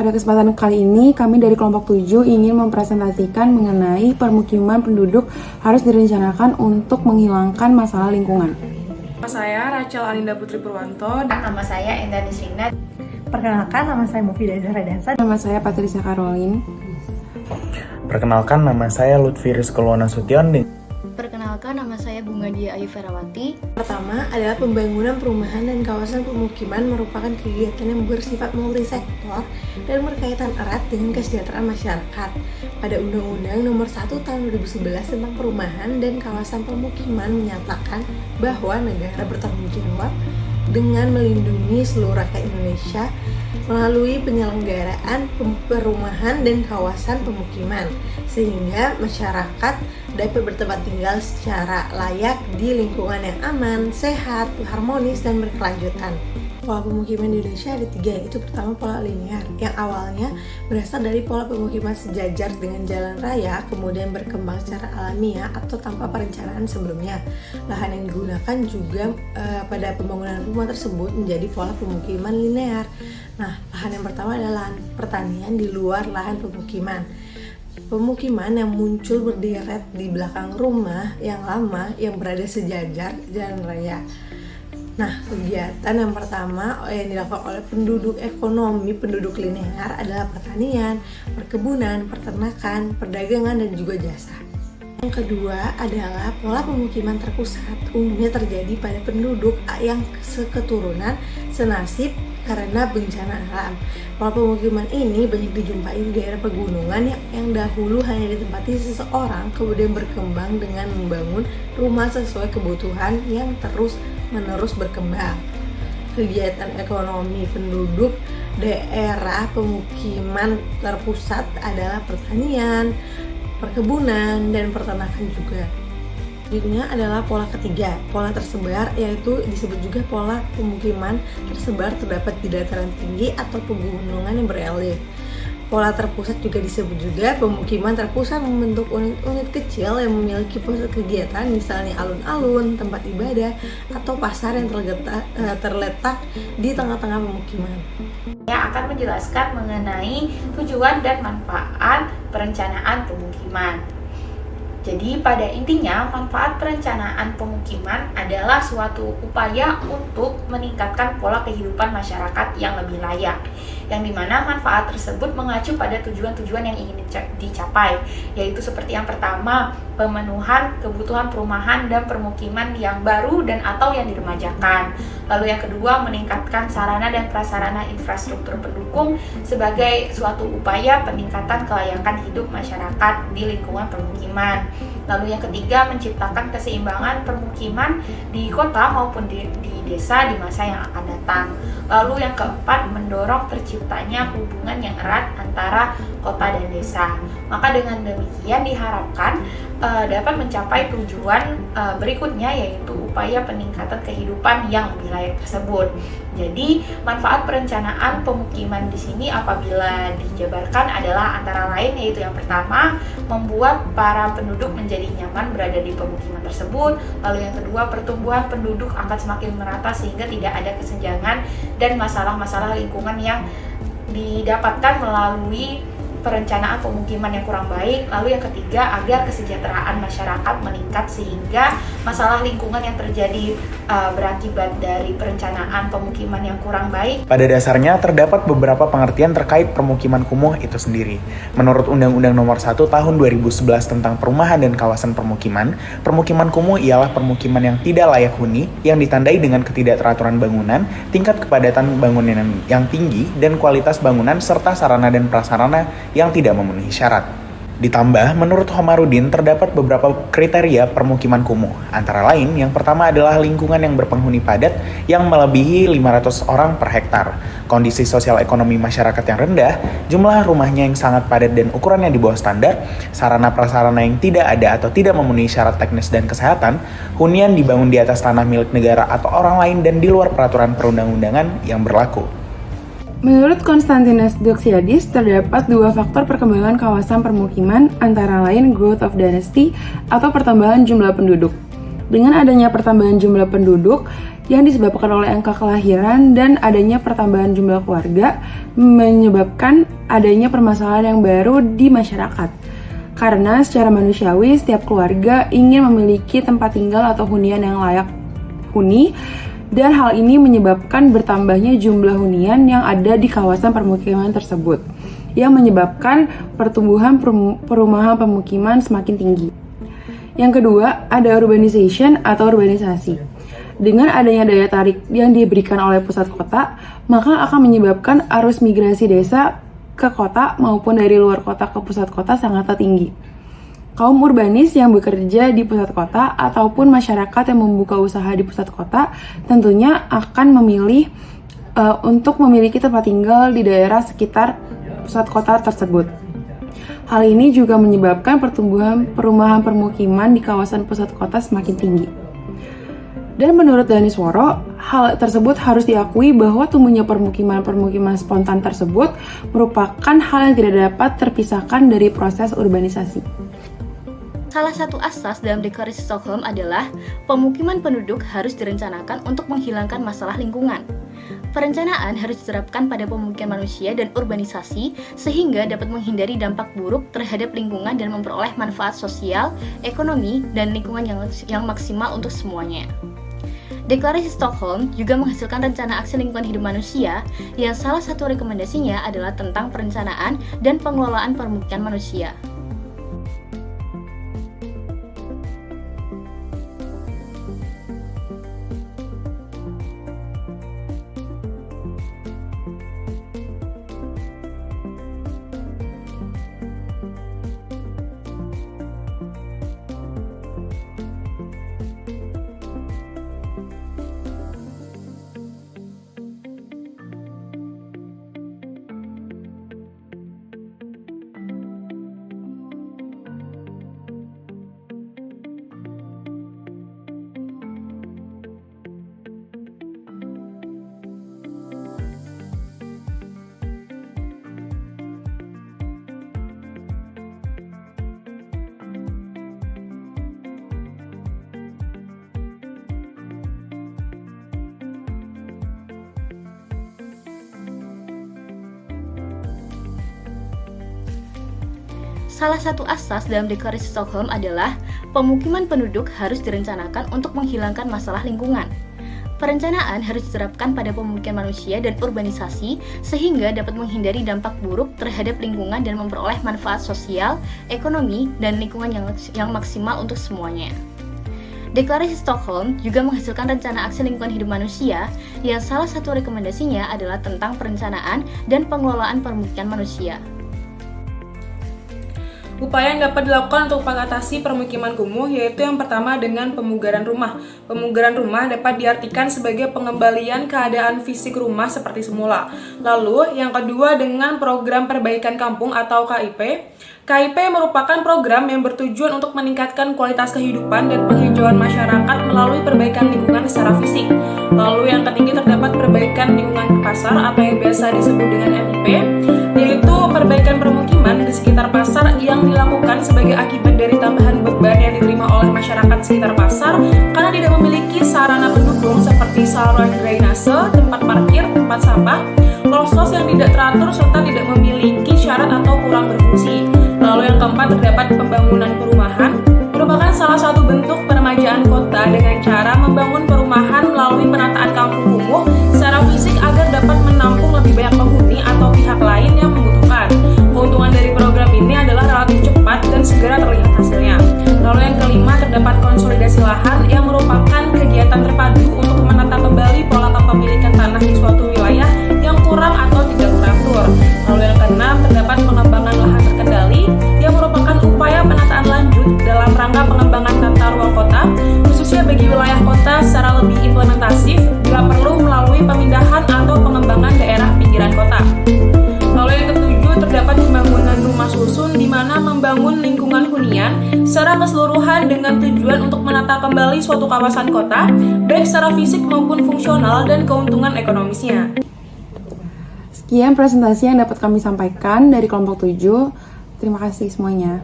Pada kesempatan kali ini, kami dari kelompok 7 ingin mempresentasikan mengenai permukiman penduduk harus direncanakan untuk menghilangkan masalah lingkungan. Nama saya Rachel Alinda Putri Purwanto. Nama saya Endah Nisrina. Perkenalkan, nama saya Mufida Zahra Dansa. Nama saya Patricia Caroline. Perkenalkan, nama saya Lutfi Rizko Nasution. Perkenalkan, nama saya Bunga Dia Ayu Ferawati. Pertama adalah pembangunan perumahan dan kawasan pemukiman merupakan kegiatan yang bersifat multisektor dan berkaitan erat dengan kesejahteraan masyarakat. Pada Undang-Undang Nomor 1 Tahun 2011 tentang Perumahan dan Kawasan Pemukiman menyatakan bahwa negara bertanggung jawab dengan melindungi seluruh rakyat Indonesia melalui penyelenggaraan perumahan dan kawasan pemukiman, sehingga masyarakat dapat bertempat tinggal secara layak di lingkungan yang aman, sehat, harmonis, dan berkelanjutan. Pola pemukiman di Indonesia ada 3, yaitu pertama pola linear, yang awalnya berasal dari pola pemukiman sejajar dengan jalan raya, kemudian berkembang secara alamiah atau tanpa perencanaan sebelumnya. Lahan yang digunakan juga pada pembangunan rumah tersebut menjadi pola pemukiman linear. Nah, lahan yang pertama adalah lahan pertanian di luar lahan pemukiman. Pemukiman yang muncul berderet di belakang rumah yang lama yang berada sejajar jalan raya. Nah, kegiatan yang pertama yang dilakukan oleh penduduk ekonomi penduduk linear adalah pertanian, perkebunan, peternakan, perdagangan, dan juga jasa. Yang kedua adalah pola pemukiman terpusat, umumnya terjadi pada penduduk yang seketurunan, senasib karena bencana alam. Pola pemukiman ini banyak dijumpai di daerah pegunungan yang dahulu hanya ditempati seseorang, kemudian berkembang dengan membangun rumah sesuai kebutuhan yang terus-menerus berkembang. Kegiatan ekonomi penduduk daerah pemukiman terpusat adalah pertanian, perkebunan, dan peternakan juga. Selanjutnya adalah pola ketiga, pola tersebar, yaitu disebut juga pola pemukiman tersebar terdapat di dataran tinggi atau pegunungan yang berelief. Pola terpusat juga disebut juga pemukiman terpusat membentuk unit-unit kecil yang memiliki pusat kegiatan, misalnya alun-alun, tempat ibadah, atau pasar yang terletak di tengah-tengah pemukiman. Yang akan menjelaskan mengenai tujuan dan manfaat perencanaan pemukiman. Jadi pada intinya manfaat perencanaan pemukiman adalah suatu upaya untuk meningkatkan pola kehidupan masyarakat yang lebih layak, yang dimana manfaat tersebut mengacu pada tujuan-tujuan yang ingin dicapai, yaitu seperti yang pertama, pemenuhan kebutuhan perumahan dan permukiman yang baru dan atau yang diremajakan. Lalu yang kedua, meningkatkan sarana dan prasarana infrastruktur pendukung sebagai suatu upaya peningkatan kelayakan hidup masyarakat di lingkungan permukiman. Lalu yang ketiga, menciptakan keseimbangan permukiman di kota maupun di desa di masa yang akan datang. Lalu yang keempat, mendorong terciptanya hubungan yang erat antara kota dan desa. Maka dengan demikian diharapkan dapat mencapai tujuan berikutnya, yaitu upaya peningkatan kehidupan yang lebih layak tersebut. Jadi manfaat perencanaan pemukiman di sini apabila dijabarkan adalah antara lain, yaitu yang pertama, membuat para penduduk menjadi nyaman berada di pemukiman tersebut. Lalu yang kedua, pertumbuhan penduduk akan semakin merata sehingga tidak ada kesenjangan dan masalah-masalah lingkungan yang didapatkan melalui perencanaan pemukiman yang kurang baik. Lalu yang ketiga, agar kesejahteraan masyarakat meningkat sehingga masalah lingkungan yang terjadi berakibat dari perencanaan pemukiman yang kurang baik. Pada dasarnya terdapat beberapa pengertian terkait permukiman kumuh itu sendiri. Menurut Undang-Undang Nomor 1 Tahun 2011 tentang Perumahan dan Kawasan Pemukiman, permukiman kumuh ialah permukiman yang tidak layak huni yang ditandai dengan ketidakteraturan bangunan, tingkat kepadatan bangunan yang tinggi, dan kualitas bangunan serta sarana dan prasarana yang tidak memenuhi syarat. Ditambah, menurut Homarudin terdapat beberapa kriteria permukiman kumuh. Antara lain, yang pertama adalah lingkungan yang berpenghuni padat yang melebihi 500 orang per hektar, kondisi sosial ekonomi masyarakat yang rendah, jumlah rumahnya yang sangat padat dan ukurannya di bawah standar, sarana prasarana yang tidak ada atau tidak memenuhi syarat teknis dan kesehatan, hunian dibangun di atas tanah milik negara atau orang lain dan di luar peraturan perundang-undangan yang berlaku. Menurut Konstantinos Doxiadis, terdapat 2 faktor perkembangan kawasan permukiman, antara lain growth of density atau pertambahan jumlah penduduk. Dengan adanya pertambahan jumlah penduduk yang disebabkan oleh angka kelahiran dan adanya pertambahan jumlah keluarga menyebabkan adanya permasalahan yang baru di masyarakat. Karena secara manusiawi setiap keluarga ingin memiliki tempat tinggal atau hunian yang layak huni, dan hal ini menyebabkan bertambahnya jumlah hunian yang ada di kawasan permukiman tersebut, yang menyebabkan pertumbuhan perumahan pemukiman semakin tinggi. Yang kedua, ada urbanization atau urbanisasi. Dengan adanya daya tarik yang diberikan oleh pusat kota, maka akan menyebabkan arus migrasi desa ke kota maupun dari luar kota ke pusat kota sangatlah tinggi. Kaum urbanis yang bekerja di pusat kota ataupun masyarakat yang membuka usaha di pusat kota tentunya akan memilih untuk memiliki tempat tinggal di daerah sekitar pusat kota tersebut. Hal ini juga menyebabkan pertumbuhan perumahan permukiman di kawasan pusat kota semakin tinggi. Dan menurut Danisworo, hal tersebut harus diakui bahwa tumbuhnya permukiman-permukiman spontan tersebut merupakan hal yang tidak dapat terpisahkan dari proses urbanisasi. Salah satu asas dalam Deklarasi Stockholm adalah pemukiman penduduk harus direncanakan untuk menghilangkan masalah lingkungan. Perencanaan harus diterapkan pada pemukiman manusia dan urbanisasi sehingga dapat menghindari dampak buruk terhadap lingkungan dan memperoleh manfaat sosial, ekonomi, dan lingkungan yang maksimal untuk semuanya. Deklarasi Stockholm juga menghasilkan rencana aksi lingkungan hidup manusia yang salah satu rekomendasinya adalah tentang perencanaan dan pengelolaan permukiman manusia. Salah satu asas dalam Deklarasi Stockholm adalah pemukiman penduduk harus direncanakan untuk menghilangkan masalah lingkungan. Perencanaan harus diterapkan pada pemukiman manusia dan urbanisasi sehingga dapat menghindari dampak buruk terhadap lingkungan dan memperoleh manfaat sosial, ekonomi, dan lingkungan yang maksimal untuk semuanya. Deklarasi Stockholm juga menghasilkan rencana aksi lingkungan hidup manusia yang salah satu rekomendasinya adalah tentang perencanaan dan pengelolaan permukiman manusia. Upaya yang dapat dilakukan untuk mengatasi permukiman kumuh yaitu yang pertama dengan pemugaran rumah. Pemugaran rumah dapat diartikan sebagai pengembalian keadaan fisik rumah seperti semula. Lalu yang kedua dengan program perbaikan kampung atau KIP. KIP merupakan program yang bertujuan untuk meningkatkan kualitas kehidupan dan penghijauan masyarakat melalui perbaikan lingkungan secara fisik. Lalu yang ketiga terdapat perbaikan lingkungan pasar atau yang biasa disebut dengan MIP, yaitu perbaikan permukiman di sekitar pasar yang dilakukan sebagai akibat dari tambahan beban yang diterima oleh masyarakat sekitar pasar karena tidak memiliki sarana pendukung seperti saluran drainase, tempat parkir, tempat sampah, losos yang tidak teratur serta tidak memiliki syarat atau kurang berfungsi. Lalu yang keempat terdapat pembangunan perumahan, merupakan salah satu bentuk peremajaan kota dengan cara membangun perumahan melalui penataan kampung kumuh secara fisik agar dapat menampung lebih banyak penghuni atau pihak lain yang membutuhkan. Keuntungan dari program ini adalah relatif cepat dan segera terlihat hasilnya. Lalu yang kelima terdapat konsolidasi lahan yang merupakan kegiatan terpadu untuk menata kembali pola kepemilikan tanah di suatu wilayah yang kurang atau tidak teratur. Lalu yang keenam terdapat pengembangan lahan terkendali yang merupakan upaya penataan lanjut dalam rangka pengembangan tata ruang kota, khususnya bagi wilayah kota secara lebih implementatif bila perlu melalui pemindahan atau pengembangan daerah pinggiran kota. Lalu yang ketujuh terdapat pembangunan rumah susun di mana membangun lingkungan hunian secara keseluruhan dengan tujuan untuk menata kembali suatu kawasan kota, baik secara fisik maupun fungsional dan keuntungan ekonomisnya. Sekian presentasi yang dapat kami sampaikan dari kelompok 7. Terima kasih semuanya.